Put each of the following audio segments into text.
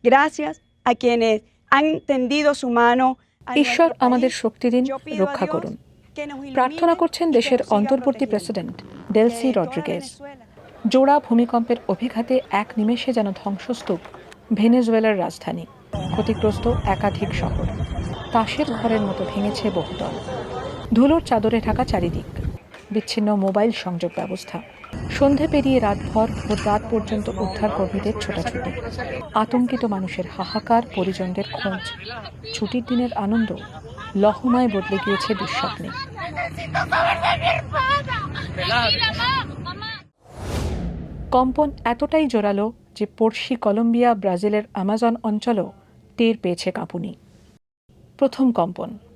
Gracias a quienes han tendido su mano. ঈশ্বর আমাদের শক্তি দিন, রক্ষা করুন। প্রার্থনা করছেন দেশের অন্তর্বর্তী প্রেসিডেন্ট ডেলসি রড্রিগেজ। জোড়া ভূমিকম্পের অভিঘাতে এক নিমেষে যেন ধ্বংসস্তূপ ভেনেজুয়েলার রাজধানী, ক্ষতিগ্রস্ত একাধিক শহর, তাসের ঘরের মতো ভেঙেছে বহুতল, ধুলোর চাদরে ঢাকা চারিদিক, বিচ্ছিন্ন মোবাইল সংযোগ ব্যবস্থা, সন্ধে পেরিয়ে রাতভর ভোর রাত পর্যন্ত উদ্ধার কর্মীদের ছোটাছুটি, আতঙ্কিত মানুষের হাহাকার, পরিজনদের খোঁজ, ছুটির দিনের আনন্দ লহমায় বদলে গিয়েছে দুঃস্বপ্নে। কম্পন এতটাই জোরালো যে পড়শি কলম্বিয়া, ব্রাজিলের আমাজন অঞ্চলও টের পেয়েছে কাঁপুনি। প্রথম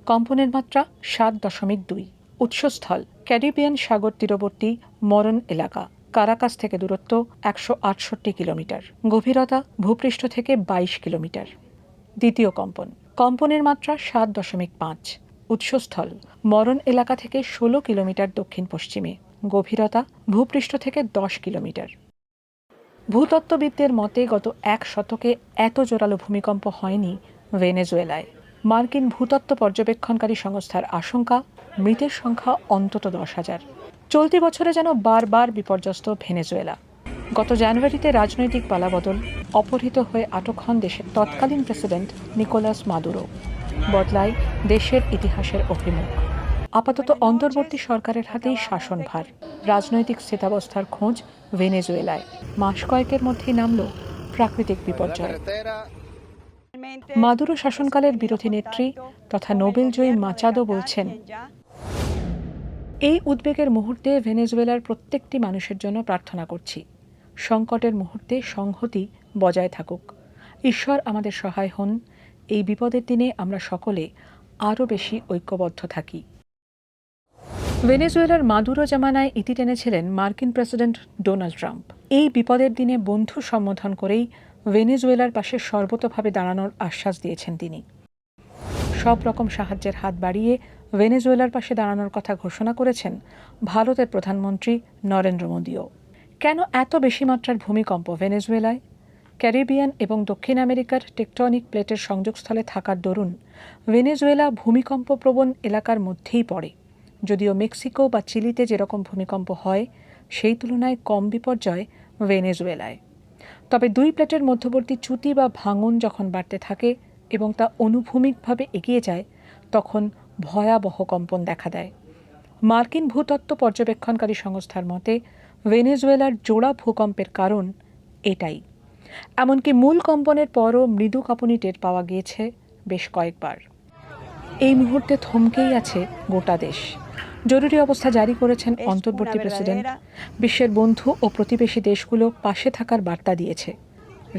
কম্পনের মাত্রা 7.2। উৎসস্থল ক্যারিবিয়ান সাগর তীরবর্তী মরন এলাকা, কারাকাস থেকে দূরত্ব 168 কিলোমিটার, গভীরতা ভূপৃষ্ঠ থেকে 22 কিলোমিটার। দ্বিতীয় কম্পনের মাত্রা 7.5। উৎসস্থল মরন এলাকা থেকে 16 কিলোমিটার দক্ষিণ পশ্চিমে, গভীরতা ভূপৃষ্ঠ থেকে 10 কিলোমিটার। ভূতত্ত্ববিদদের মতে গত 1 শতকে এত জোরালো ভূমিকম্প হয়নি ভেনেজুয়েলায়। মার্কিন ভূতত্ত্ব পর্যবেক্ষণকারী সংস্থার আশঙ্কা, মৃতের সংখ্যা অন্তত 10,000। চলতি বছরে যেন বারবার বিপর্যস্ত ভেনেজুয়েলা। গত জানুয়ারিতে রাজনৈতিক পালাবদল, অপহৃত হয়ে আটক হন দেশের তৎকালীন প্রেসিডেন্ট নিকোলাস মাদুরো। বদলায় দেশের ইতিহাসের অভিমুখ। আপাতত অন্তর্বর্তী সরকারের হাতেই শাসনভার, রাজনৈতিক স্থিতাবস্থার খোঁজ ভেনেজুয়েলায়। মাস কয়েকের মধ্যেই নামল প্রাকৃতিক বিপর্যয়। মাদুরো শাসনকালের বিরোধী নেত্রী তথা নোবেলজয়ী মাচাদো বলছেন, এই উদ্বেগের মুহূর্তে ভেনেজুয়েলার প্রত্যেকটি মানুষের জন্য প্রার্থনা করছি, সংকটের মুহূর্তে সংহতি বজায় থাকুক, ঈশ্বর আমাদের সহায় হন, এই বিপদের দিনে আমরা সকলে আরও বেশি ঐক্যবদ্ধ থাকি। ভেনেজুয়েলার মাদুরো জামানায় ইতি টেনেছিলেন মার্কিন প্রেসিডেন্ট ডোনাল্ড ট্রাম্প। এই বিপদের দিনে বন্ধু সম্বোধন করেই ভেনেজুয়েলার পাশে সর্বতোভাবে দাঁড়ানোর আশ্বাস দিয়েছেন তিনি। সব রকম সাহায্যের হাত বাড়িয়ে ভেনেজুয়েলার পাশে দাঁড়ানোর কথা ঘোষণা করেছেন ভারতের প্রধানমন্ত্রী নরেন্দ্র মোদীও। কেন এত বেশি মাত্রার ভূমিকম্প ভেনেজুয়েলায়? ক্যারিবিয়ান এবং দক্ষিণ আমেরিকার টেকটনিক প্লেটের সংযোগস্থলে থাকার দরুন ভেনেজুয়েলা ভূমিকম্পপ্রবণ এলাকার মধ্যেই পড়ে। যদিও মেক্সিকো বা চিলিতে যেরকম ভূমিকম্প হয় সেই তুলনায় কম বিপর্যয় ভেনেজুয়েলায়। তবে দুই প্লেটের মধ্যবর্তী চ্যুতি বা ভাঙন যখন বাড়তে থাকে এবং তা অনুভূমিকভাবে এগিয়ে যায়, তখন ভয়াবহ কম্পন দেখা দেয়। মার্কিন ভূতত্ত্ব পর্যবেক্ষণকারী সংস্থার মতে ভেনেজুয়েলার জোড়া ভূকম্পের কারণ এটাই। এমনকি মূল কম্পনের পরও মৃদু কাঁপুনি টের পাওয়া গিয়েছে বেশ কয়েকবার। এই মুহূর্তে থমকেই আছে গোটা দেশ। জরুরি অবস্থা জারি করেছেন অন্তর্বর্তী প্রেসিডেন্ট। বিশ্বের বন্ধু ও প্রতিবেশী দেশগুলো পাশে থাকার বার্তা দিয়েছে।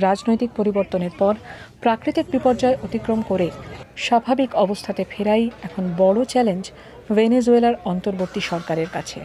রাজনৈতিক পরিবর্তনের পর প্রাকৃতিক বিপর্যয় অতিক্রম করে স্বাভাবিক অবস্থাতে ফেরাই এখন বড় চ্যালেঞ্জ ভেনেজুয়েলার অন্তর্বর্তী সরকারের কাছে।